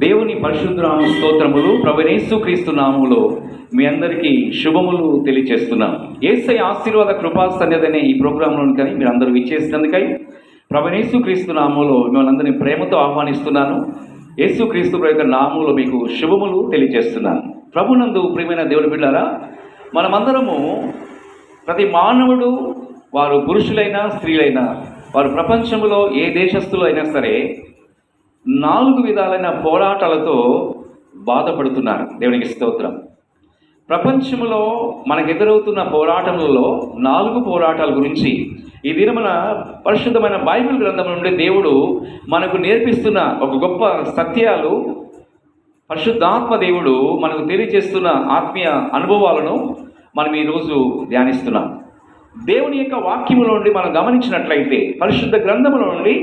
దేవుని పరిశుద్ధ నామ స్తోత్రములు. ప్రభువైన యేసుక్రీస్తు నామములో మీ అందరికీ శుభములు తెలియజేస్తున్నాం. యేసయ్య ఆశీర్వాద కృపా సన్నిధి అనే ఈ ప్రోగ్రాంలోని కానీ మీరు అందరూ విచ్చేసినందుకై ప్రభువైన యేసుక్రీస్తు నామములో మిమ్మల్ని అందరినీ ప్రేమతో ఆహ్వానిస్తున్నాను. యేసుక్రీస్తు యొక్క నామములో మీకు శుభములు తెలియజేస్తున్నాను. ప్రభునందు ప్రియమైన దేవుని బిడ్డలారా, మనమందరము ప్రతి మానవుడు, వారు పురుషులైనా స్త్రీలైనా, వారు ప్రపంచంలో ఏ దేశస్తులు అయినా సరే 4 విధాలైన పోరాటాలతో బాధపడుతున్నారు. దేవునికి స్తోత్రం. ప్రపంచంలో మనకు ఎదురవుతున్న పోరాటములలో 4 పోరాటాల గురించి ఈ దినమున పరిశుద్ధమైన బైబిల్ గ్రంథం నుండి దేవుడు మనకు నేర్పిస్తున్న ఒక గొప్ప సత్యాలు, పరిశుద్ధాత్మ దేవుడు మనకు తెలియజేస్తున్న ఆత్మీయ అనుభవాలను మనం ఈరోజు ధ్యానిస్తున్నాం. దేవుని యొక్క వాక్యముల నుండి మనం గమనించినట్లయితే పరిశుద్ధ గ్రంథముల నుండి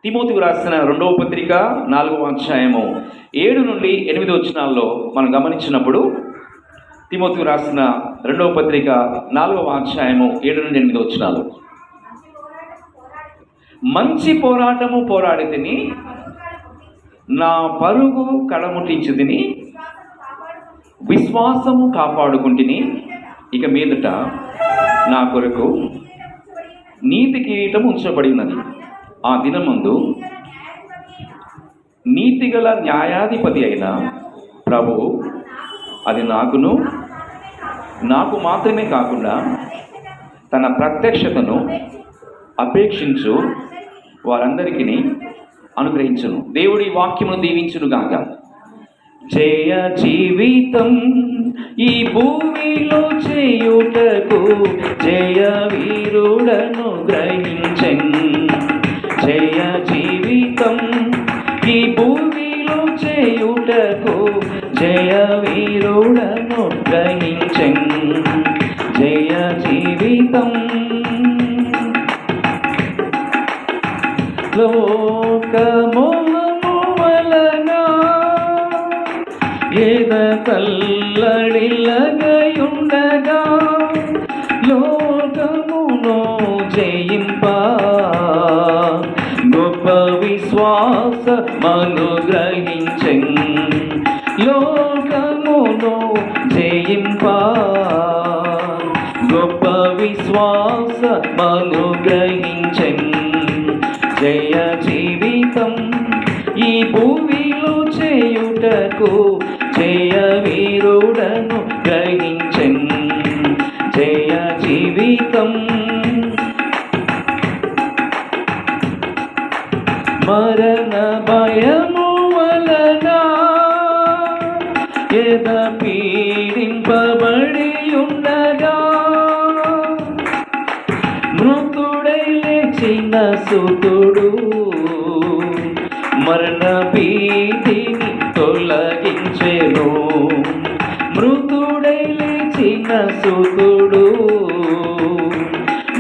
తిమోతికి రాసిన 2వ పత్రిక 4వ అధ్యాయము 7 నుండి 8 వచనాల్లో మనం గమనించినప్పుడు, తిమోతికి రాసిన 2వ పత్రిక 4వ అధ్యాయము 7 నుండి 8 వచనాలు, మంచి పోరాటము పోరాడితిని, నా పరుగు కడముట్టించితిని, విశ్వాసము కాపాడుకుంటుని, ఇక మీదట నా కొరకు నీతి కిరీటం ఉంచబడి ఉన్నది. ఆ దినమందు నీతిగల న్యాయాధిపతి అయిన ప్రభు అది నాకు మాత్రమే కాకుండా తన ప్రత్యక్షతను అపేక్షించు వారందరికీ అనుగ్రహించును. దేవుడి వాక్యమును దీవించును గాక. జయ జీవితం ఈ భూమిలో చేయుటకు జయ వీరుడను గ్రహించెన్. జయ జీవితం ఈ భూమిలో చేయుటకు జయ వీరుడను గ్రహించెన్. జయ జీవితం లోకమోహము వలన ఏద కల్లడిల్లగయుండగా లోకమును జయింప గొప్ప విశ్వాసమనుగ్రహించెన్. లోకమును జయింప గొప్ప విశ్వాసమనుగ్రహించెన్. జయ జీవితం ఈ భూమిలో చేయుటకు జయ వీరుడను గ్రహించెన్. జయ జీవితం మరణ భయము వలన ఎద పీడింపబడి ఉండగా మృతుడై లేచిన సుతుడు మరణ భీతిని తొలగించెను. మృతుడై లేచిన సుతుడు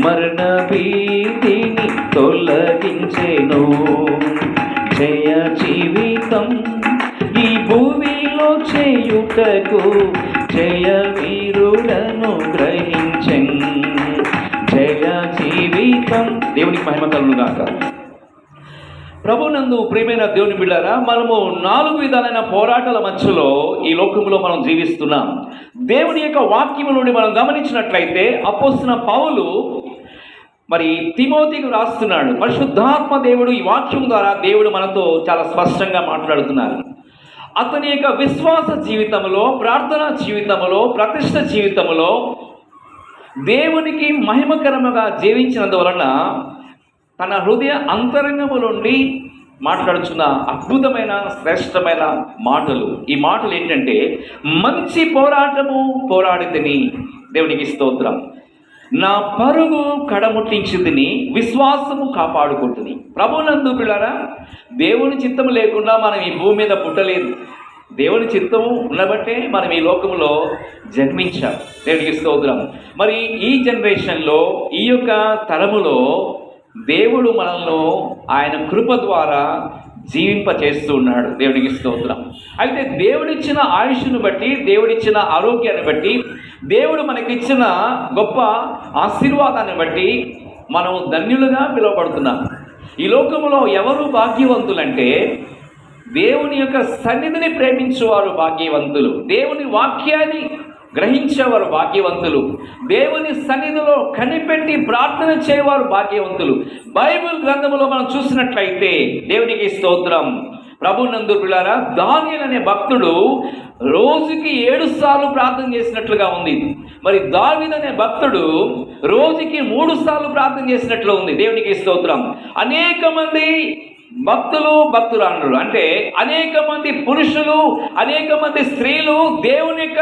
మరణ భీతిని తొలగించెను. జయ జీవితం ఈ భూమిలో చేయుటకు జయ వీరుడను గ్రహించెన్. జయ జీవితం. దేవునికి మహిమ కలుగును గాక. ప్రభునందు ప్రియమైన దేవుని బిడ్డలారా, మనము 4 విధాలైన పోరాటాల మధ్యలో ఈ లోకంలో మనం జీవిస్తున్నాం. దేవుని యొక్క వాక్యము నుండి మనం గమనించినట్లయితే అపోస్తలుడైన పౌలు మరి తిమోతికి రాస్తున్నాడు. పరిశుద్ధాత్మ దేవుడు ఈ వాక్యం ద్వారా దేవుడు మనతో చాలా స్పష్టంగా మాట్లాడుతున్నారు. అతని యొక్క విశ్వాస జీవితంలో, ప్రార్థనా జీవితంలో, ప్రతిష్ట జీవితంలో దేవునికి మహిమకరముగా జీవించినందువలన తన హృదయ అంతరంగము నుండి మాట్లాడుచున్న అద్భుతమైన శ్రేష్టమైన మాటలు. ఈ మాటలు ఏంటంటే, మంచి పోరాటము పోరాడితిని, దేవునికి స్తోత్రం, నా పరుగు కడముట్టించితిని, విశ్వాసము కాపాడుకుంటుని. ప్రభువునందు పిల్లరా, దేవుని చిత్తం లేకుండా మనం ఈ భూమి మీద పుట్టలేదు. దేవుని చిత్తము ఉన్నబట్టే మనం ఈ లోకంలో జన్మించాం. దేవునికి స్తోత్రం. మరి ఈ జనరేషన్లో, ఈ యొక్క తరములో దేవుడు మనల్ని ఆయన కృప ద్వారా జీవింపచేస్తూ ఉన్నాడు. దేవునికి స్తోత్రం. అయితే దేవుడిచ్చిన ఆయుష్ను బట్టి, దేవుడిచ్చిన ఆరోగ్యాన్ని బట్టి, దేవుడు మనకిచ్చిన గొప్ప ఆశీర్వాదాన్ని బట్టి మనం ధన్యులుగా పిలువబడుతున్నాం. ఈ లోకంలో ఎవరు భాగ్యవంతులంటే దేవుని యొక్క సన్నిధిని ప్రేమించేవారు భాగ్యవంతులు, దేవుని వాక్యాన్ని గ్రహించేవారు భాగ్యవంతులు, దేవుని సన్నిధిలో కనిపెట్టి ప్రార్థన చేయవారు భాగ్యవంతులు. బైబిల్ గ్రంథంలో మనం చూసినట్లయితే దేవునికి స్తోత్రం, ప్రభునందు పిల్లారా, దానియేలు అనే భక్తుడు రోజుకి 7 సార్లు ప్రార్థన చేసినట్లుగా ఉంది. మరి దావీదు అనే భక్తుడు రోజుకి 3 సార్లు ప్రార్థన చేసినట్లు ఉంది. దేవునికి స్తోత్రం. అనేక మంది భక్తురాండ్రులు అంటే అనేక మంది పురుషులు, అనేక మంది స్త్రీలు దేవుని యొక్క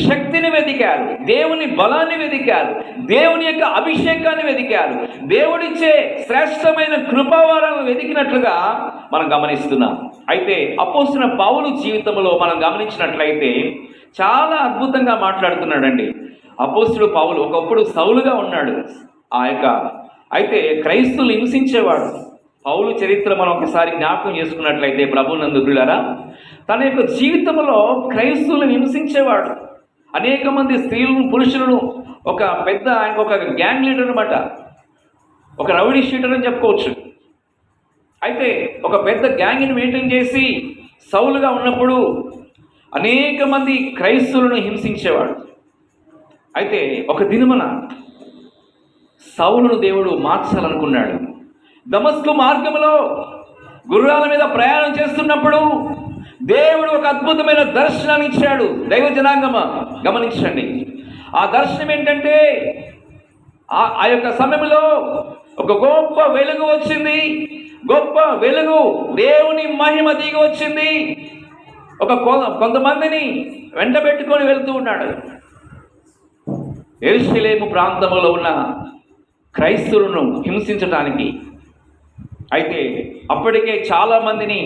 శక్తిని వెతికారు, దేవుని బలాన్ని వెతికారు, దేవుని యొక్క అభిషేకాన్ని వెతికారు, దేవుడిచ్చే శ్రేష్టమైన కృపావరాలను వెతికినట్లుగా మనం గమనిస్తున్నాం. అయితే అపోస్తలుడైన పౌలు జీవితంలో మనం గమనించినట్లయితే చాలా అద్భుతంగా మాట్లాడుతున్నాడండి. అపోస్తలుడు పౌలు ఒకప్పుడు సౌలుగా ఉన్నాడు. అయితే క్రైస్తవులు హింసించేవాడు. పౌలు చరిత్ర మనం ఒకసారి జ్ఞాపకం చేసుకున్నట్లయితే ప్రభునందు పిల్లారా, తన యొక్క జీవితంలో క్రైస్తవులను హింసించేవాడు. అనేక మంది స్త్రీలను, పురుషులను, ఒక పెద్ద ఆయన ఒక గ్యాంగ్ లీడర్ అనమాట, ఒక రౌడీ షీటర్ అని చెప్పుకోవచ్చు. అయితే ఒక పెద్ద గ్యాంగ్ని మెయింటైన్ చేసి సౌలుగా ఉన్నప్పుడు అనేక మంది క్రైస్తవులను హింసించేవాడు. అయితే ఒక దినమున సౌలును దేవుడు మార్చాలనుకున్నాడు. దమస్కు మార్గంలో గుర్రాల మీద ప్రయాణం చేస్తున్నప్పుడు దేవుడు ఒక అద్భుతమైన దర్శనాన్ని ఇచ్చాడు. దైవ జనాంగమా గమనించండి. ఆ దర్శనం ఏంటంటే ఆ యొక్క సమయంలో ఒక గొప్ప వెలుగు వచ్చింది. గొప్ప వెలుగు, దేవుని మహిమ దిగి వచ్చింది. కొంతమందిని వెంట పెట్టుకొని వెళ్తూ ఉన్నాడు. యెరూషలేము ప్రాంతంలో ఉన్న క్రైస్తవులను హింసించడానికి. అయితే అప్పటికే చాలా మందిని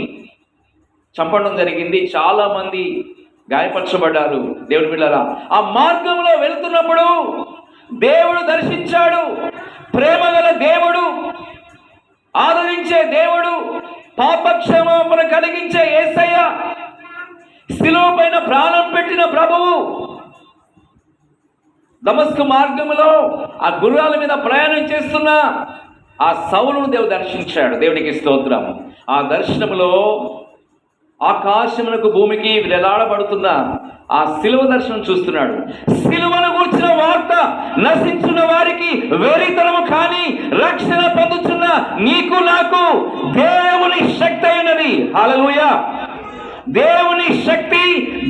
చంపడం జరిగింది, చాలా మంది గాయపరచబడ్డారు. దేవుని బిడ్డలారా, ఆ మార్గంలో వెళ్తున్నప్పుడు దేవుడు దర్శించాడు. ప్రేమగల దేవుడు, ఆదరించే దేవుడు, పాపక్షమాపణ కలిగించే యేసయ్య, శిలువ పైన ప్రాణం పెట్టిన ప్రభువు దమస్కు మార్గంలో ఆ గుర్రాల మీద ప్రయాణం చేస్తున్న ఆ సౌలును దేవుడు దర్శించాడు. దేవునికి స్తోత్రం. ఆ దర్శనంలో ఆకాశమునకు భూమికి వేలాడబడుతున్న ఆ శిలువ దర్శనం చూస్తున్నాడు. శిలువను గూర్చిన వార్త నశించున్న వారికి వెరితనము కానీ రక్షణ పొందుతున్న నీకు నాకు దేవుని శక్తి అయినది. హల్లెలూయా. దేవుని శక్తి,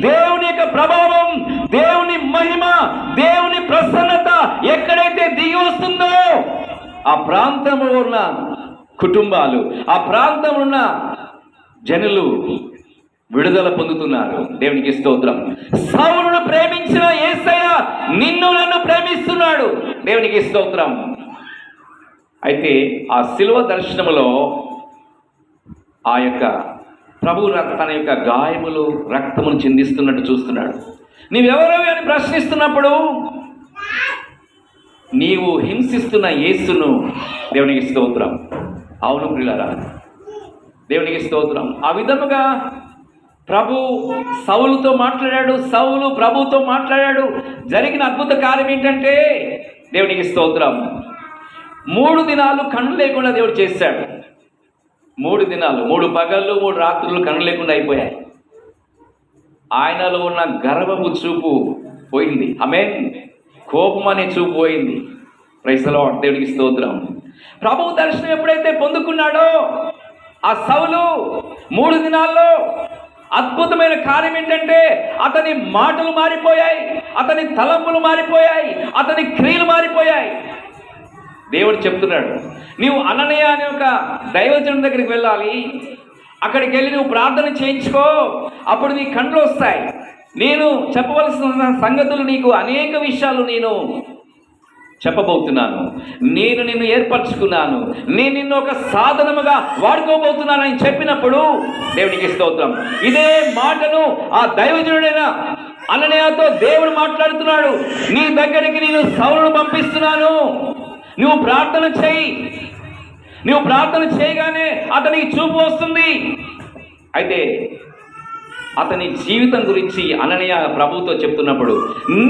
దేవుని యొక్క ప్రభావం, దేవుని మహిమ, దేవుని ప్రసన్నత ఎక్కడైతే దిగి వస్తుందో ఆ ప్రాంతంలో ఉన్న కుటుంబాలు, ఆ ప్రాంతంలో ఉన్న జనులు విడుదల పొందుతున్నారు. దేవునికి స్తోత్రం. సౌలును ప్రేమించిన యేసయ్య నిన్ను నన్ను ప్రేమిస్తున్నాడు. దేవునికి స్తోత్రం. అయితే ఆ శిలువ దర్శనములో ఆ యొక్క ప్రభువు తన యొక్క గాయములు రక్తమును చిందిస్తున్నట్టు చూస్తున్నాడు. నీవెవరవి అని ప్రశ్నిస్తున్నప్పుడు నీవు హింసిస్తున్న యేసును, దేవునికి స్తోత్రం. అవును ప్రియులారా, దేవునికి స్తోత్రం. ఆ విధముగా ప్రభు సౌలుతో మాట్లాడాడు, సౌలు ప్రభుతో మాట్లాడాడు. జరిగిన అద్భుత కార్యం ఏంటంటే దేవునికి స్తోత్రం, 3 దినాలు కన్ను లేకుండా దేవుడు చేశాడు. 3 దినాలు, 3 పగళ్ళు 3 రాత్రులు కన్ను లేకుండా అయిపోయాయి. ఆయనలో ఉన్న గర్వము చూపు పోయింది. ఆమేన్. కోపం అనే చూపు పోయింది. Praise the lord. దేవునికి స్తోత్రం. ప్రభువు దర్శనం ఎప్పుడైతే పొందుకున్నాడో ఆ సౌలు 3 దినాల్లో అద్భుతమైన కార్యం ఏంటంటే అతని మాటలు మారిపోయాయి, అతని తలంపులు మారిపోయాయి, అతని క్రియలు మారిపోయాయి. దేవుడు చెప్తున్నాడు, నీవు అననీయ అనే ఒక దైవజనుడి దగ్గరికి వెళ్ళాలి. అక్కడికి వెళ్ళి నువ్వు ప్రార్థన చేయించుకో, అప్పుడు నీ కళ్ళు వస్తాయి. నేను చెప్పవలసిన సంగతులు నీకు అనేక విషయాలు నేను చెప్పబోతున్నాను. నేను నిన్ను ఏర్పరచుకున్నాను, నేను నిన్ను ఒక సాధనముగా వాడుకోబోతున్నాను అని చెప్పినప్పుడు దేవునికి స్తోత్రం. ఇదే మాటను ఆ దైవజనుడైన అననీయతో దేవుడు మాట్లాడుతున్నాడు. నీ దగ్గరికి నేను సౌలును పంపిస్తున్నాను, నువ్వు ప్రార్థన చేయి. నువ్వు ప్రార్థన చేయగానే అతనికి చూపు వస్తుంది. అయితే అతని జీవితం గురించి అననీయ ప్రభుతో చెప్తున్నప్పుడు,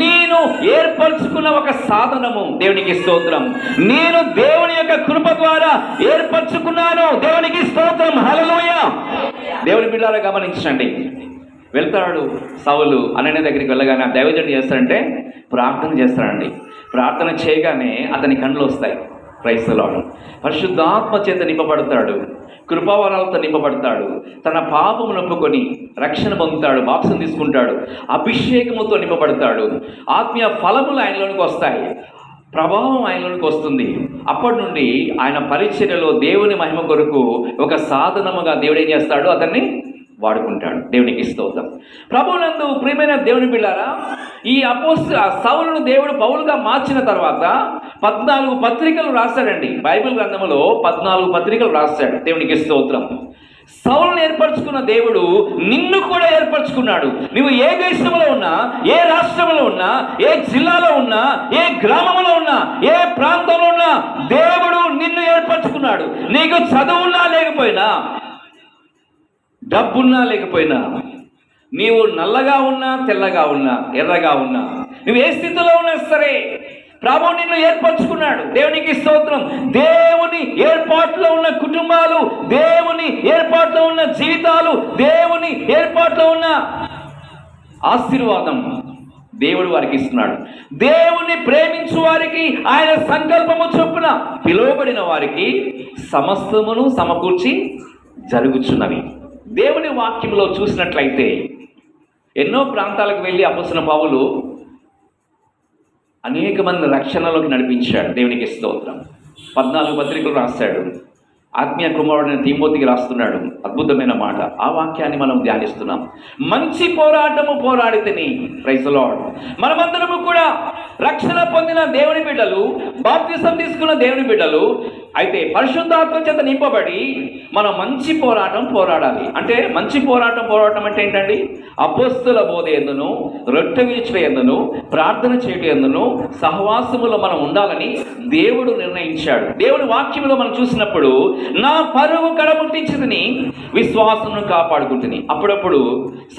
నేను ఏర్పరచుకున్న ఒక సాధనము, దేవునికి స్తోత్రం, నేను దేవుని యొక్క కృప ద్వారా ఏర్పరచుకున్నాను, దేవునికి స్తోత్రం, హల్లెలూయా. దేవుని బిడ్డలారా గమనించండి. వెళ్తాడు సౌలు అననీయ దగ్గరికి వెళ్ళగానే ఆ దైవజనుడు చేస్తాడంటే ప్రార్థన చేస్తాడండి. ప్రార్థన చేయగానే అతని కళ్ళు వస్తాయి. Praise the lord. పరిశుద్ధాత్మ చేత నింపబడతాడు, కృపావరాలతో నింపబడతాడు, తన పాపము నొప్పుకొని రక్షణ పొందుతాడు, బాప్సం తీసుకుంటాడు, అభిషేకముతో నింపబడతాడు, ఆత్మీయ ఫలములు ఆయనలోనికి వస్తాయి, ప్రభావం ఆయనలోనికి వస్తుంది. అప్పటి నుండి ఆయన పరిచర్యలో దేవుని మహిమ కొరకు ఒక సాధనముగా దేవుడు ఏం చేస్తాడు, అతన్ని వాడుకుంటాడు. దేవునికి స్తోత్రం. ప్రభువునందు ప్రియమైన దేవుని బిడ్డారా, ఈ సౌలును దేవుడు పౌలుగా మార్చిన తర్వాత 14 పత్రికలు రాశాడండి. బైబిల్ గ్రంథంలో 14 పత్రికలు రాశాడు. దేవునికి స్తోత్రం. సౌలును ఏర్పరచుకున్న దేవుడు నిన్ను కూడా ఏర్పరచుకున్నాడు. నువ్వు ఏ దేశంలో ఉన్నా, ఏ రాష్ట్రంలో ఉన్నా, ఏ జిల్లాలో ఉన్నా, ఏ గ్రామంలో ఉన్నా, ఏ ప్రాంతంలో ఉన్నా దేవుడు నిన్ను ఏర్పరచుకున్నాడు. నీకు చదువున్నా లేకపోయినా, డబ్బున్నా లేకపోయినా, నీవు నల్లగా ఉన్నా, తెల్లగా ఉన్నా, ఎర్రగా ఉన్నా, నువ్వు ఏ స్థితిలో ఉన్నా సరే ప్రభువు నిన్ను ఏర్పరచుకున్నాడు. దేవునికి స్తోత్రం. దేవుని ఏర్పాటులో ఉన్న కుటుంబాలు, దేవుని ఏర్పాటులో ఉన్న జీవితాలు, దేవుని ఏర్పాటులో ఉన్న ఆశీర్వాదం దేవుడు వారికి ఇస్తున్నాడు. దేవుని ప్రేమించు వారికి ఆయన సంకల్పము చొప్పున పిలువబడిన వారికి సమస్తమును సమకూర్చి జరుగుచున్నవి. దేవుని వాక్యంలో చూసినట్లయితే ఎన్నో ప్రాంతాలకు వెళ్ళి అపొస్తలుడైన పౌలు అనేక మంది రక్షణలోకి నడిపించాడు. దేవునికి స్తోత్రం. 14 పత్రికలు రాశాడు. ఆత్మీయ కుమారుడైన తిమోతికి రాస్తున్నాడు. అద్భుతమైన మాట. ఆ వాక్యాన్ని మనం ధ్యానిస్తున్నాం. మంచి పోరాటము పోరాడితిని. Praise the lord. మనమందరము కూడా రక్షణ పొందిన దేవుని బిడ్డలు, బాప్తిసం తీసుకున్న దేవుని బిడ్డలు అయితే పరిశుద్ధాత్మ చేత నింపబడి మనం మంచి పోరాటం పోరాడాలి. అంటే మంచి పోరాటం అంటే ఏంటండి? అపొస్తలుల బోధ యందును, రొట్టె విరుచుట యందును, ప్రార్థన చేయుట యందును, సహవాసములో మనం ఉండాలని దేవుడు నిర్ణయించాడు. దేవుడి వాక్యంలో మనం చూసినప్పుడు నా పరువు కడముట్టించితిని, విశ్వాసమును కాపాడుకుంటుని. అప్పుడప్పుడు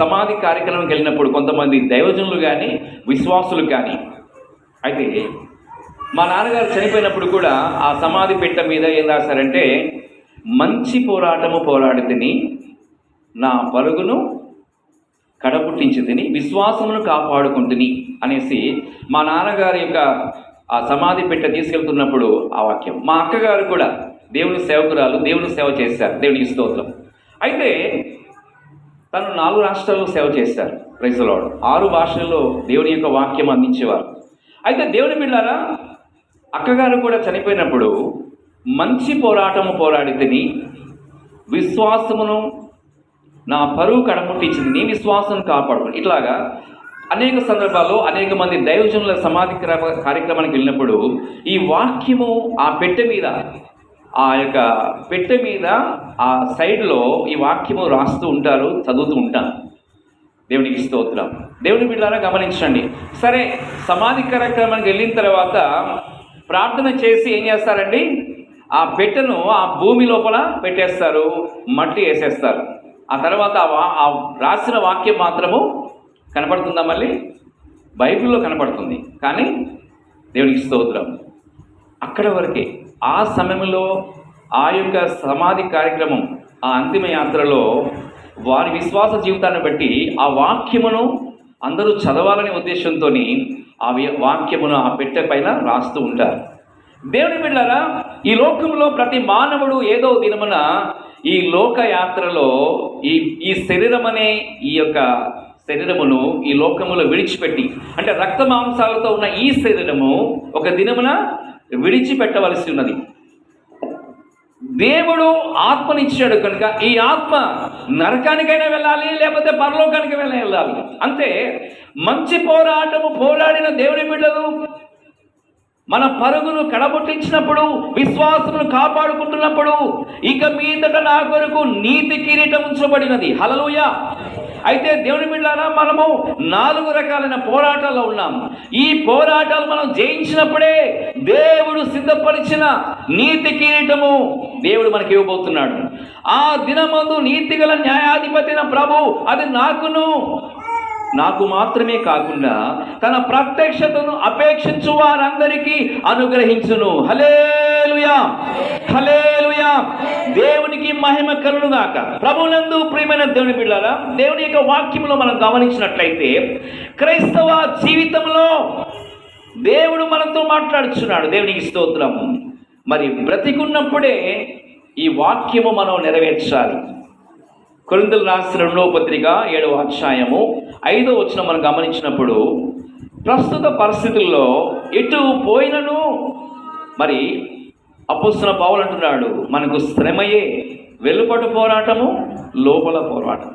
సమాధి కార్యక్రమంకి వెళ్ళినప్పుడు కొంతమంది దైవజనులు కానీ విశ్వాసులు కానీ, అయితే మా నాన్నగారు చనిపోయినప్పుడు కూడా ఆ సమాధి పెట్ట మీద ఏం రాశారంటే, మంచి పోరాటము పోరాడితిని, నా పరుగును కడపుట్టించితిని, విశ్వాసమును కాపాడుకుంటుని అనేసి మా నాన్నగారి యొక్క ఆ సమాధి పెట్ట తీసుకెళ్తున్నప్పుడు ఆ వాక్యం. మా అక్కగారు కూడా దేవుని సేవకురాలు, దేవుని సేవ చేశారు. దేవునికి స్తోత్రం. అయితే తను 4 రాష్ట్రాల్లో సేవ చేశారు. Praise the lord. 6 భాషల్లో దేవుని యొక్క వాక్యం అందించేవారు. అయితే దేవుని బిడ్డలారా, అక్కగారు కూడా చనిపోయినప్పుడు మంచి పోరాటము పోరాడితిని, విశ్వాసమును నా పరువు కడముట్టించింది, నీ విశ్వాసం కాపాడుకుని. ఇట్లాగా అనేక సందర్భాల్లో అనేక మంది దైవజనుల సమాధి కార్యక్రమానికి వెళ్ళినప్పుడు ఈ వాక్యము ఆ పెట్టె మీద, ఆ యొక్క పెట్టె మీద ఆ సైడ్లో ఈ వాక్యము రాస్తూ ఉంటారు, చదువుతూ ఉంటాను. దేవునికి స్తోత్రం. దేవుని బిడ్డలారా గమనించండి. సరే, సమాధి కార్యక్రమానికి వెళ్ళిన తర్వాత ప్రార్థన చేసి ఏం చేస్తారండి, ఆ పెట్టెను ఆ భూమి లోపల పెట్టేస్తారు, మట్టి వేసేస్తారు. ఆ తర్వాత ఆ రాసిన వాక్యం మాత్రము కనపడుతుందా? మళ్ళీ బైబిల్లో కనపడుతుంది, కానీ దేవునికి స్తోత్రం అక్కడ వరకే. ఆ సమయంలో ఆ యొక్క సమాధి కార్యక్రమం, ఆ అంతిమ యాత్రలో వారి విశ్వాస జీవితాన్ని బట్టి ఆ వాక్యమును అందరూ చదవాలనే ఉద్దేశంతో ఆ వాక్యమును ఆ పెట్టె పైన రాస్తూ ఉంటారు. దేవుని బిడ్డలారా, ఈ లోకంలో ప్రతి మానవుడు ఏదో దినమున ఈ లోక యాత్రలో ఈ శరీరం అనే ఈ యొక్క శరీరమును ఈ లోకములో విడిచిపెట్టి, అంటే రక్త మాంసాలతో ఉన్న ఈ శరీరము ఒక దినమున విడిచిపెట్టవలసి ఉన్నది. దేవుడు ఆత్మనిచ్చాడు కనుక ఈ ఆత్మ నరకానికైనా వెళ్ళాలి, లేకపోతే పరలోకానికి వెళ్ళాలి. అంతే. మంచి పోరాటము పోరాడిన దేవుని బిడ్డలు మన పరుగును కడబొట్టించినప్పుడు, విశ్వాసమును కాపాడుకుంటున్నప్పుడు ఇక మీదట నా కొరకు నీతి కిరీటం ఉంచబడినది. హల్లెలూయా. అయితే దేవుని బిడ్డలారా, మనము 4 రకాలైన పోరాటాల్లో ఉన్నాము. ఈ పోరాటాలు మనం జయించినప్పుడే దేవుడు సిద్ధపరిచిన నీతి కిరీటము దేవుడు మనకి ఇవ్వబోతున్నాడు. ఆ దినమందు నీతిగల న్యాయాధిపతిన ప్రభు అది నాకు మాత్రమే కాకుండా తన ప్రత్యక్షతను అపేక్షించు వారందరికీ అనుగ్రహించును. హల్లెలూయా, హల్లెలూయా. దేవునికి మహిమ కలుగుగాక. ప్రభువునందు ప్రియమైన దేవుని బిడ్డలారా, దేవుని యొక్క వాక్యంలో మనం గమనించినట్లయితే క్రైస్తవ జీవితంలో దేవుడు మనతో మాట్లాడుచున్నాడు. దేవునికి స్తోత్రం. మరి బ్రతికున్నప్పుడే ఈ వాక్యము మనం నెరవేర్చాలి. కొరింథీయులకు రాసిన 2వ పత్రిక 7వ అధ్యాయము 5వ వచనం మనం గమనించినప్పుడు, ప్రస్తుత పరిస్థితుల్లో ఎటు పోయినను మరి అపొస్తలుడైన పౌలు అంటున్నాడు, మనకు శ్రమయే వెలుపట పోరాటము, లోపల పోరాటం.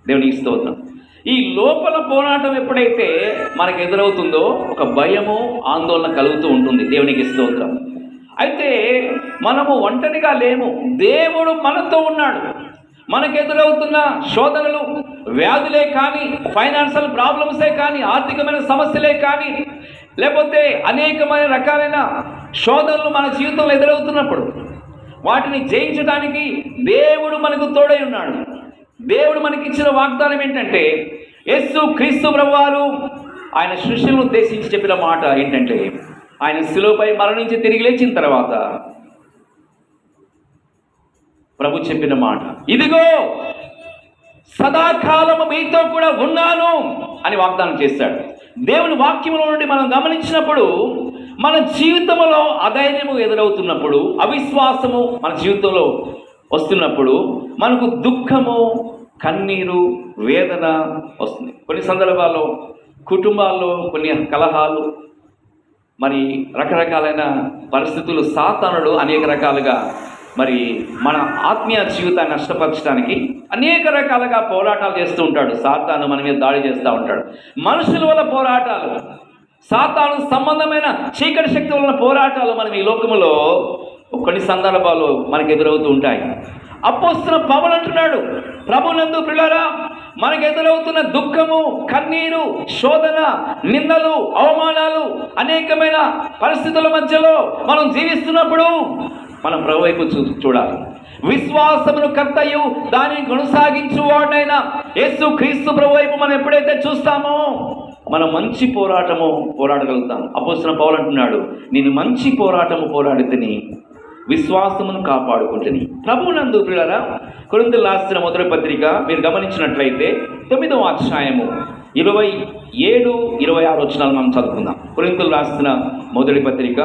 దేవునికి స్తోత్రం. ఈ లోపల పోరాటం ఎప్పుడైతే మనకు ఎదురవుతుందో ఒక భయము, ఆందోళన కలుగుతూ ఉంటుంది. దేవునికి స్తోత్రం. అయితే మనము ఒంటరిగా లేము, దేవుడు మనతో ఉన్నాడు. మనకు ఎదురవుతున్న శోధనలు, వ్యాధులే కానీ, ఫైనాన్షియల్ ప్రాబ్లమ్సే కానీ, ఆర్థికమైన సమస్యలే కానీ, లేకపోతే అనేకమైన రకాలైన శోధనలు మన జీవితంలో ఎదురవుతున్నప్పుడు వాటిని జయించడానికి దేవుడు మనకు తోడై ఉన్నాడు. దేవుడు మనకిచ్చిన వాగ్దానం ఏంటంటే, యేసు క్రీస్తు ప్రభువారు ఆయన శిష్యులను ఉద్దేశించి చెప్పిన మాట ఏంటంటే, ఆయన శిలువపై మరణించి తిరిగి లేచిన తర్వాత ప్రభు చెప్పిన మాట, ఇదిగో సదాకాలము మీతో కూడా ఉన్నాను అని వాగ్దానం చేశాడు. దేవుని వాక్యములో నుండి మనం గమనించినప్పుడు మన జీవితంలో అధైర్యము ఎదురవుతున్నప్పుడు, అవిశ్వాసము మన జీవితంలో వస్తున్నప్పుడు, మనకు దుఃఖము, కన్నీరు, వేదన వస్తుంది. కొన్ని సందర్భాల్లో కుటుంబాల్లో కొన్ని కలహాలు, మరి రకరకాలైన పరిస్థితులు, సాతానుడు అనేక రకాలుగా మరి మన ఆత్మీయ జీవితాన్ని నష్టపరచడానికి అనేక రకాలుగా పోరాటాలు చేస్తూ ఉంటాడు. సాతాను మన మీద దాడి చేస్తూ ఉంటాడు. మనుషుల వల్ల పోరాటాలు, సాతాను సంబంధమైన చీకటి శక్తి వలన పోరాటాలు మనం ఈ లోకములో కొన్ని సందర్భాలు మనకు ఎదురవుతూ ఉంటాయి. అపొస్తలుడైన పౌలు అంటున్నాడు, ప్రభువునందు ప్రియులారా, మనకు ఎదురవుతున్న దుఃఖము, కన్నీరు, శోధన, నిందలు, అవమానాలు, అనేకమైన పరిస్థితుల మధ్యలో మనం జీవిస్తున్నప్పుడు మనం ప్రభు వైపు చూడాలి. విశ్వాసమును కర్తయు దానిని కొనసాగించువాడైన యేసు క్రీస్తు ప్రభు వైపు మనం ఎప్పుడైతే చూస్తామో మనం మంచి పోరాటము పోరాడగలుగుతాం. అపొస్తలుడైన పౌలు అంటున్నాడు, నేను మంచి పోరాటము పోరాడితిని, విశ్వాసమును కాపాడుకుంటుని. ప్రభువునందు ప్రియులారా, కొరింథీయులకు రాసిన మొదటి పత్రిక మీరు గమనించినట్లయితే 9వ అధ్యాయము 27, 26 వచనాలు మనం చదువుకుందాం. కొరింథీయులకు రాసిన మొదటి పత్రిక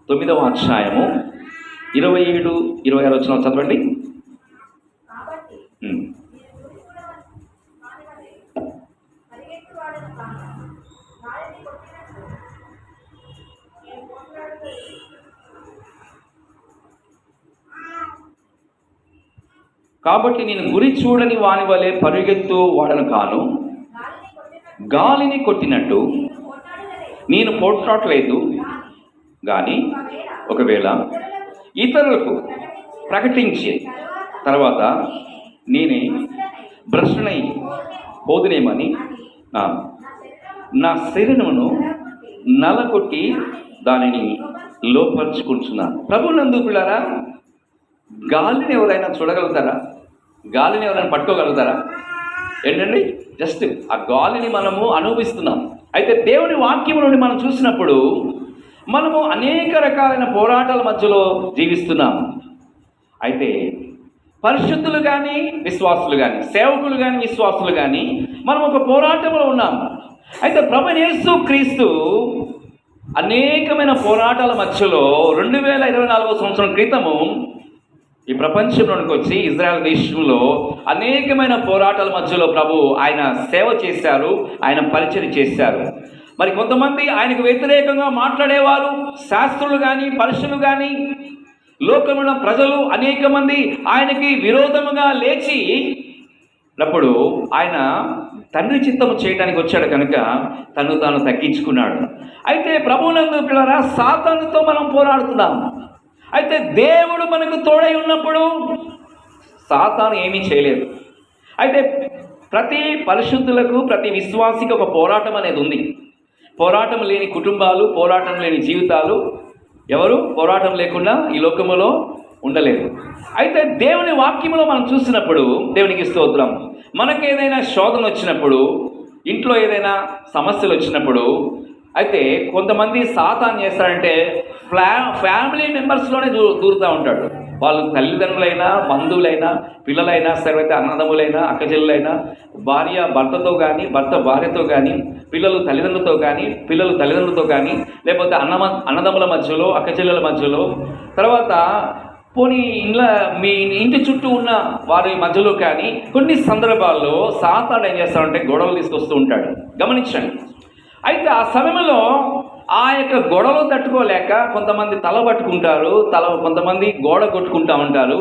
9వ అధ్యాయము 27, 26 వచనాలు చదవండి. కాబట్టి నేను గురి చూడని వాని వలె పరుగెత్తు వాడను కాను, గాలిని కొట్టినట్టు నేను పోట్లాడలేదు. కానీ ఒకవేళ ఇతరులకు ప్రకటించే తర్వాత నేనే భ్రష్టునై పోదునేమని నా శరీరమును నలగొట్టి దానిని లోపరుచుకుంటున్నాను. ప్రభువునందు ప్రియులారా, గాలిని ఎవరైనా చూడగలుగుతారా? గాలిని ఎవరైనా పట్టుకోగలుగుతారా? ఏంటండి, జస్ట్ ఆ గాలిని మనము అనుభవిస్తున్నాం. అయితే దేవుని వాక్యం నుండి మనం చూసినప్పుడు మనము అనేక రకాలైన పోరాటాల మధ్యలో జీవిస్తున్నాం. అయితే పరిశుద్ధులు కానీ, విశ్వాసులు కానీ, సేవకులు కానీ, విశ్వాసులు కానీ మనం ఒక పోరాటంలో ఉన్నాం. అయితే ప్రభువైన యేసు క్రీస్తు అనేకమైన పోరాటాల మధ్యలో 2024 సంవత్సరం క్రితము ఈ ప్రపంచంలోనికి వచ్చి ఇజ్రాయెల్ దేశంలో అనేకమైన పోరాటాల మధ్యలో ప్రభు ఆయన సేవ చేశారు, ఆయన పరిచయం చేశారు. మరి కొంతమంది ఆయనకు వ్యతిరేకంగా మాట్లాడేవారు, శాస్త్రులు కానీ, పరుషులు కానీ, లోకమున్న ప్రజలు అనేక మంది ఆయనకి విరోధముగా లేచి అప్పుడు ఆయన తండ్రి చిత్తము చేయడానికి వచ్చాడు కనుక తను తాను తగ్గించుకున్నాడు. అయితే ప్రభువునందు పిల్లరా, సాతానుతో మనం పోరాడుతున్నాం. అయితే దేవుడు మనకు తోడై ఉన్నప్పుడు సాతాను ఏమీ చేయలేదు. అయితే ప్రతి పరిశుద్ధులకు, ప్రతి విశ్వాసికి ఒక పోరాటం అనేది ఉంది. పోరాటం లేని కుటుంబాలు, పోరాటం లేని జీవితాలు ఎవరు పోరాటం లేకుండా ఈ లోకములో ఉండలేరు. అయితే దేవుని వాక్యములో మనం చూసినప్పుడు దేవునికి స్తోత్రం, మనకేదైనా శోధన వచ్చినప్పుడు, ఇంట్లో ఏదైనా సమస్యలు వచ్చినప్పుడు, అయితే కొంతమంది సాతాను చేస్తాడంటే ఫ్యామిలీ మెంబర్స్లోనే దూరుతూ ఉంటాడు. వాళ్ళు తల్లిదండ్రులైనా, బంధువులైనా, పిల్లలైనా, సరైతే అన్నదమ్ములైనా, అక్కచెల్లెలైనా, భార్య భర్తతో కానీ, భర్త భార్యతో కానీ, పిల్లలు తల్లిదండ్రులతో కానీ, పిల్లలు తల్లిదండ్రులతో కానీ, లేకపోతే అన్నదమ్ముల మధ్యలో, అక్కచెల్లెల మధ్యలో, తర్వాత పోనీ మీ ఇంటి చుట్టూ ఉన్న వారి మధ్యలో కానీ కొన్ని సందర్భాల్లో సాతాను ఏం చేస్తాడంటే గొడవలు తీసుకొస్తూ ఉంటాడు. గమనించండి. అయితే ఆ సమయంలో ఆ యొక్క గొడవలు తట్టుకోలేక కొంతమంది తల పట్టుకుంటారు, కొంతమంది గోడ కొట్టుకుంటూ ఉంటారు,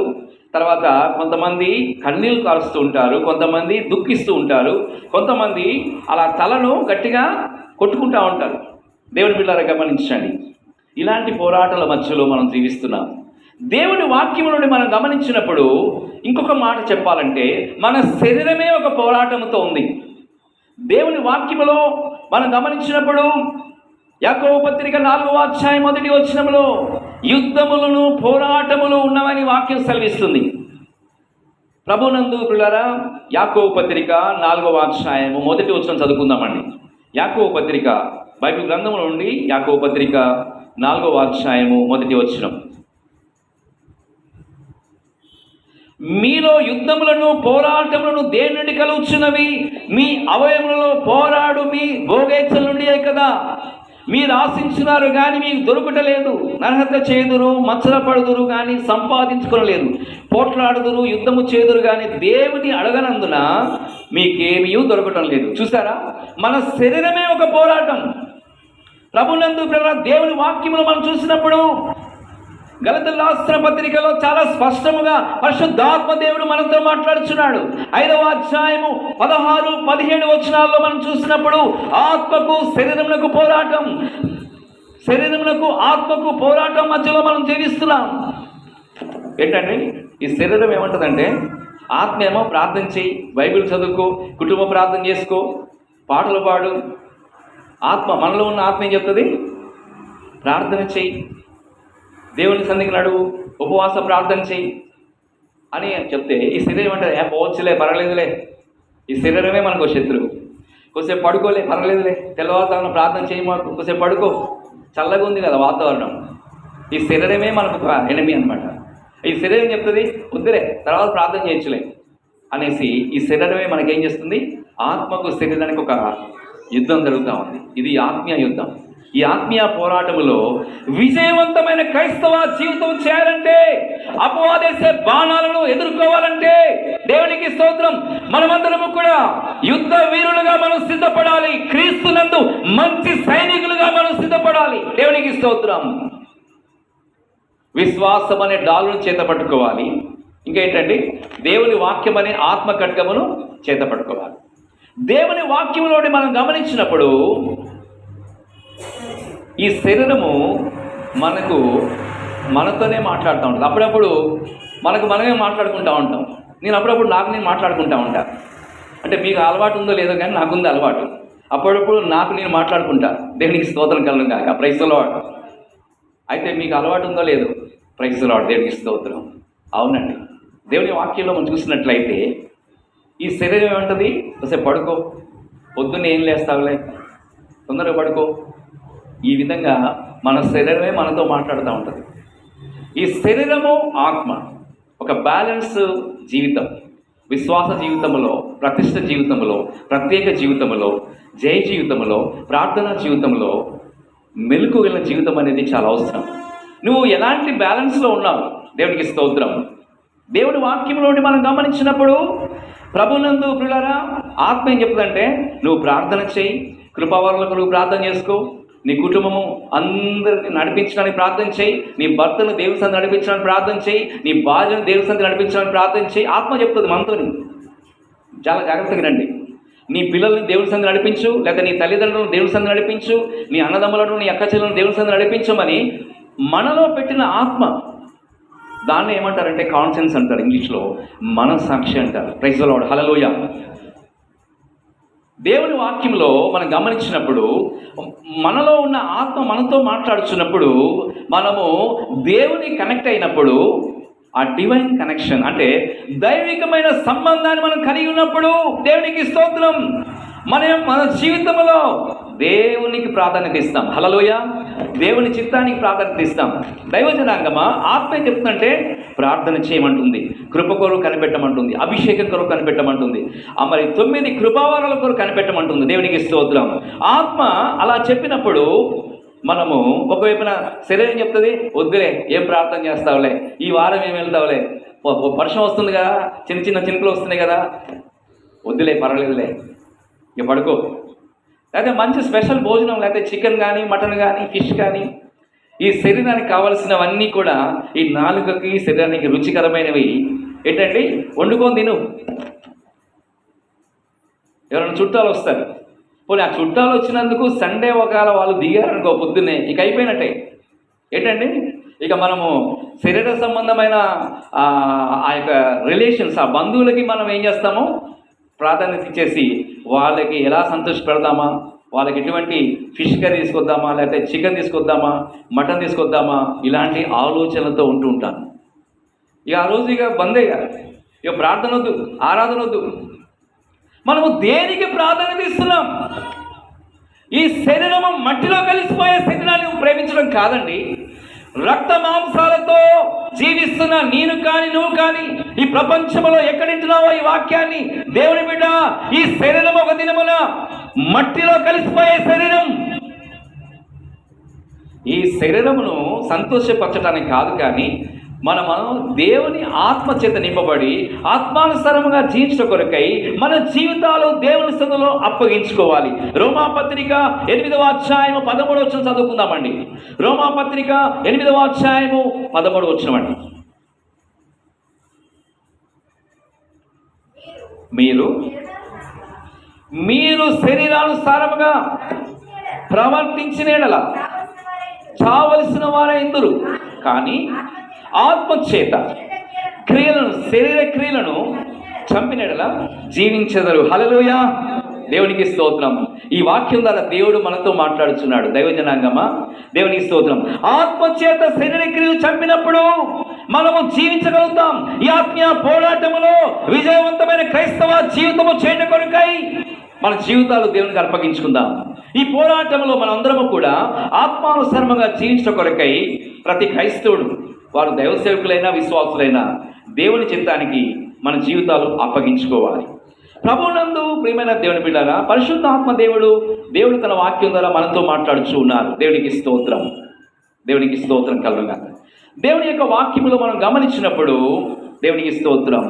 తర్వాత కొంతమంది కన్నీళ్ళు కారుస్తూ ఉంటారు, కొంతమంది దుఃఖిస్తూ ఉంటారు, కొంతమంది అలా తలను గట్టిగా కొట్టుకుంటూ ఉంటారు. దేవుని బిడ్డలారా గమనించండి, ఇలాంటి పోరాటాల మధ్యలో మనం జీవిస్తున్నాం. దేవుని వాక్యం నుండి మనం గమనించినప్పుడు ఇంకొక మాట చెప్పాలంటే, మన శరీరమే ఒక పోరాటంతో ఉంది. దేవుని వాక్యములో మనం గమనించినప్పుడు యాకోబు పత్రిక 4వ అధ్యాయం 1వ వచనంలో యుద్ధములను పోరాటములు ఉన్నవని వాక్యం సెలవిస్తుంది. ప్రభునందు ప్రియులారా, యాకోబు పత్రిక 4వ అధ్యాయం 1వ వచనం చదువుకుందామండి. యాకోబు పత్రిక బైబిల్ గ్రంథముల నుండి యాకోబు పత్రిక 4వ అధ్యాయం 1వ వచనం. మీలో యుద్ధములను పోరాటములను దేని నుండి కలుగుచున్నవి? మీ అవయములలో పోరాడు మీ భోగేచ్ఛల నుండియే కదా. మీరు ఆశించినారు కానీ మీకు దొరుకుటలేదు, నరహత్య చేదురు, మచ్చలపడుదురు కానీ సంపాదించుకోలేదు, పోట్లాడుదురు, యుద్ధము చేదురు కానీ దేవుని అడగనందున మీకేమీ దొరకటం లేదు. చూసారా, మన శరీరమే ఒక పోరాటం. ప్రభునందు దేవుని వాక్యములు మనం చూసినప్పుడు గలతీయుల రాసిన పత్రికలో చాలా స్పష్టముగా పరిశుద్ధాత్మ దేవుడు మనతో మాట్లాడుచున్నాడు. 5వ అధ్యాయము 16, 17 వచనాల్లో మనం చూసినప్పుడు ఆత్మకు శరీరమునకు పోరాటం, శరీరమునకు ఆత్మకు పోరాటం మధ్యలో మనం జీవిస్తున్నాం. ఏంటండి ఈ శరీరం ఏమంటుందంటే, ఆత్మ ఏమో ప్రార్థన చేయి, బైబిల్ చదువుకో, కుటుంబ ప్రార్థన చేసుకో, పాటలు పాడు. ఆత్మ, మనలో ఉన్న ఆత్మ ఏం చెప్తుంది? ప్రార్థన చేయి, దేవుని సన్నిధికి నడువు, ఉపవాస ప్రార్థన చేయి అని చెప్తే ఈ శరీరం అంటే పోవచ్చులే, పర్వాలేదులే, ఈ శరీరమే మనకు శత్రువు. కొద్దిసేపు పడుకోలే, పర్వాలేదులే, తెల్లవారుజామున ప్రార్థన చేయమాకు, కొద్దిసేపు పడుకో, చల్లగా ఉంది కదా వాతావరణం. ఈ శరీరమే మనకు ఒక ఎనిమి అనమాట. ఈ శరీరం చెప్తుంది వద్దులే, తర్వాత ప్రార్థన చేయొచ్చులే అనేసి ఈ శరీరమే మనకేం చేస్తుంది? ఆత్మకు శరీరానికి ఒక యుద్ధం జరుగుతూ ఉంది. ఇది ఆత్మీయ యుద్ధం. ఈ ఆత్మీయ పోరాటంలో విజయవంతమైన క్రైస్తవ జీవితం చేయాలంటే, అపవాదేసే బాణాలను ఎదుర్కోవాలంటే దేవునికి స్తోత్రం, మనమందరము కూడా యుద్ధ వీరులుగా మనం సిద్ధపడాలి. క్రీస్తునందు మంచి సైనికులుగా మనం సిద్ధపడాలి. దేవునికి స్తోత్రం. విశ్వాసం అనే డాలును చేత పట్టుకోవాలి. ఇంకేంటండి? దేవుని వాక్యం అనే ఆత్మ ఖడ్గమును చేత పట్టుకోవాలి. దేవుని వాక్యంలోని మనం గమనించినప్పుడు ఈ శరీరము మనతోనే మాట్లాడుతూ ఉంటుంది. అప్పుడప్పుడు మనమే మాట్లాడుకుంటూ ఉంటాం. నేను అప్పుడప్పుడు నేను మాట్లాడుకుంటూ ఉంటా. అంటే మీకు అలవాటు ఉందో లేదో కానీ నాకుంది అలవాటు. అప్పుడప్పుడు నేను మాట్లాడుకుంటా. దేవునికి స్తోత్రం కలుగును గాక. Praise the lord. అయితే మీకు అలవాటు ఉందో లేదో? Praise the lord. దేవునికి స్తోత్రం. అవునండి, దేవుని వాక్యంలో మనం చూసినట్లయితే ఈ శరీరం ఏమంటుంది? ఒకసారి పడుకో, పొద్దున్న ఏం లేస్తావులే, తొందరగా పడుకో. ఈ విధంగా మన శరీరమే మనతో మాట్లాడుతూ ఉంటుంది. ఈ శరీరము ఆత్మ ఒక బ్యాలెన్స్ జీవితం, విశ్వాస జీవితంలో, ప్రతిష్ఠ జీవితంలో, ప్రత్యేక జీవితంలో, జయ జీవితంలో, ప్రార్థనా జీవితంలో మెలకువల జీవితం అనేది చాలా అవసరం. నువ్వు ఎలాంటి బ్యాలెన్స్లో ఉన్నావు? దేవునికి స్తోత్రం. దేవుని వాక్యంలోని మనం గమనించినప్పుడు ప్రభునందు ప్రియులారా, ఆత్మ ఏం చెప్తుందంటే, నువ్వు ప్రార్థన చేయి, కృపావరాలకు నువ్వు ప్రార్థన చేసుకో, నీ కుటుంబము అందరిని నడిపించడానికి ప్రార్థన చేయి, నీ భర్తను దేవుని సన్నిధికి నడిపించడానికి ప్రార్థన చేయి, నీ భార్యను దేవుని సన్నిధికి నడిపించడానికి ప్రార్థన చేయి. ఆత్మ చెప్తుంది మనతోని. చాలా జాగ్రత్తగా రండి. నీ పిల్లల్ని దేవుని సన్నిధికి నడిపించు, లేదా నీ తల్లిదండ్రులను దేవుని సన్నిధికి నడిపించు, నీ అన్నదమ్ములను, నీ అక్కచెల్లెలను దేవుని సన్నిధికి నడిపించమని మనలో పెట్టిన ఆత్మ. దాన్ని ఏమంటారంటే కాన్షియన్స్ అంటారు, ఇంగ్లీష్లో మనస్సాక్షి అంటారు. Praise the Lord. హల్లెలూయా. దేవుని వాక్యంలో మనం గమనించినప్పుడు మనలో ఉన్న ఆత్మ మనతో మాట్లాడుచున్నప్పుడు మనము దేవుని కనెక్ట్ అయినప్పుడు ఆ డివైన్ కనెక్షన్ అంటే దైవికమైన సంబంధాన్ని మనం కలిగి ఉన్నప్పుడు దేవునికి స్తోత్రం. మన జీవితంలో దేవునికి ప్రాధాన్యత ఇస్తాం. హల్లెలూయా. దేవుని చిత్తానికి ప్రాధాన్యత ఇస్తాం. దైవజనాంగమా ఆత్మ ఏం చెప్తుందంటే ప్రార్థన చేయమంటుంది, కృప కొరకు కనిపెట్టమంటుంది, అభిషేకం కొరకు కనిపెట్టమంటుంది, మరి 9 కృపావరాల కొరకు కనిపెట్టమంటుంది. దేవునికి స్తోత్రం. ఆత్మ అలా చెప్పినప్పుడు మనము ఒకవైపున శరీరం చెప్తుంది, వద్దులే ఏం ప్రార్థన చేస్తావులే, ఈ వారం ఏం వెళ్తావులే, వర్షం వస్తుంది కదా, చిన్న చిన్న చినుకులు వస్తున్నాయి కదా, వద్దులే పర్వాలేదులే ఇక పడుకో. లేకపోతే మంచి స్పెషల్ భోజనం, లేకపోతే చికెన్ కానీ మటన్ కానీ ఫిష్ కానీ, ఈ శరీరానికి కావలసినవన్నీ కూడా ఈ నాలుకకి శరీరానికి రుచికరమైనవి ఏంటండి, వండుకొని తిను. ఎవరైనా చుట్టాలు వస్తారు, పోనీ ఆ చుట్టాలు వచ్చినందుకు సండే ఒకవేళ వాళ్ళు దిగారనుకో పొద్దున్నే, ఇక అయిపోయినట్టే. ఏంటండి, ఇక మనము శరీర సంబంధమైన ఆ యొక్క రిలేషన్స్, ఆ బంధువులకి మనం ఏం చేస్తాము, ప్రాధాన్యత ఇచ్చేసి వాళ్ళకి ఎలా సంతోషపెడదామా, వాళ్ళకి ఎటువంటి ఫిష్ కర్రీ తీసుకొద్దామా, లేకపోతే చికెన్ తీసుకొద్దామా, మటన్ తీసుకొద్దామా, ఇలాంటి ఆలోచనలతో ఉంటూ ఉంటాను. ఇక ఆ రోజు ఇక బందే, ఇక ప్రార్థన వద్దు, ఆరాధన వద్దు. మనము దేనికి ప్రాధాన్యత ఇస్తున్నాం? ఈ శరీరము మట్టిలో కలిసిపోయే శరీరాన్ని ప్రేమించడం కాదండి. రక్త మాంసాలతో జీవిస్తున్న నేను కానీ నువ్వు కానీ ఈ ప్రపంచంలో ఎక్కడింటున్నావో ఈ వాక్యాన్ని, దేవుని బిడ్డ, ఈ శరీరం ఒక దినమున మట్టిలో కలిసిపోయే శరీరం. ఈ శరీరమును సంతోషపరచడానికి కాదు, కానీ మనము దేవుని ఆత్మ చేత నింపబడి ఆత్మానుసారముగా జీవించడం కొరకై మన జీవితాలు దేవుని సన్నిధిలో అప్పగించుకోవాలి. రోమాపత్రిక 8వ అధ్యాయము 13వ వచనం చదువుకుందామండి. రోమాపత్రిక 8వ అధ్యాయము 13వ వచనం అండి. మీరు శరీరానుసారముగా ప్రవర్తించిన యెడల చావలసిన వారైందురు, కానీ ఆత్మచేత క్రియలను, శరీర క్రియలను చంపినట్లా జీవించెదరు. హల్లెలూయా. దేవునికి స్తోత్రం. ఈ వాక్యం ద్వారా దేవుడు మనతో మాట్లాడుచున్నాడు. దైవజనాంగమా, దేవునికి స్తోత్రం. ఆత్మచేత శరీర క్రియలు చంపినప్పుడు మనము జీవించగలుగుతాం. ఈ ఆత్మీయ పోరాటములో విజయవంతమైన క్రైస్తవ జీవితము చేయడం కొరకై మన జీవితాలు దేవునికి అర్పగించుకుందాం. ఈ పోరాటంలో మనందరము కూడా ఆత్మానుసారముగా జీవించడం కొరకై ప్రతి క్రైస్తవుడు, వారు దైవ సేవకులైనా విశ్వాసులైనా, దేవుని చిత్తానికి మన జీవితాలు అప్పగించుకోవాలి. ప్రభువునందు ప్రియమైన దేవుని బిడ్డలారా, పరిశుద్ధ ఆత్మ దేవుడు తన వాక్యం ద్వారా మనతో మాట్లాడుచూ ఉన్నారు. దేవునికి స్తోత్రం. దేవునికి స్తోత్రం కలుగుగా. దేవుని యొక్క వాక్యములో మనం గమనించినప్పుడు దేవునికి స్తోత్రం,